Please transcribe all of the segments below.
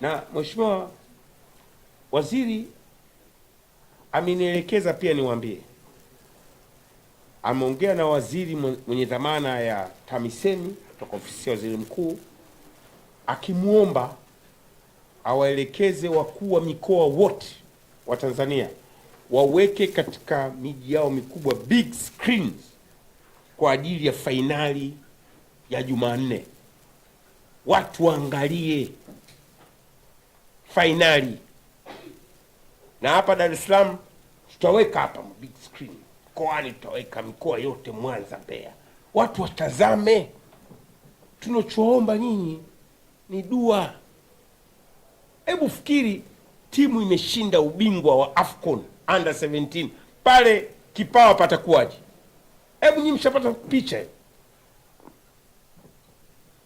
Na Mheshimiwa Waziri amenielekeza pia niwaambie, ameongea na waziri mwenye dhamana ya TAMISEMI kutoka ofisi ya waziri mkuu, akimwomba awaelekeze wakuu wa mikoa wote wa Tanzania waweke katika miji yao mikubwa big screens kwa ajili ya fainali ya Jumanne. Watu waangalie fainali. Na hapa Dar es Salaam tutaweka hapa big screen. Mkoani tutaweka mikoa yote, Mwanza, Mbeya. Watu watazame. Tunachoomba nyinyi ni dua. Hebu fikiri, timu imeshinda ubingwa wa AFCON under 17. Pale Kipawa patakuwaje? Hebu nyinyi mshapata picha.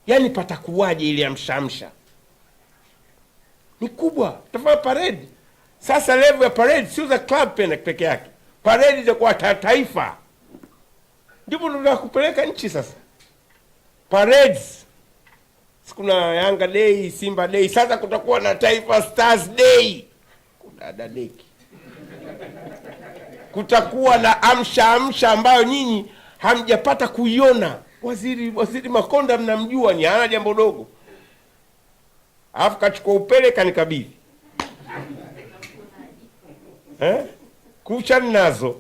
Yaani patakuwaje ile amshamsha? Ni kubwa. Tafanya parade. Sasa level ya parade sio za club peke yake. Parade itakuwa taifa. Ndipo tunataka kupeleka nchi sasa. Parades. Kuna Yanga Day, Simba Day, sasa kutakuwa na Taifa Stars Day. Kudada deki. Kutakuwa na amsha ambayo nyinyi hamjapata kuiona. Waziri Makonda mnamjua, ni hana jambo dogo. Alafu kachukua upele kanikabidhi. Kucha nazo.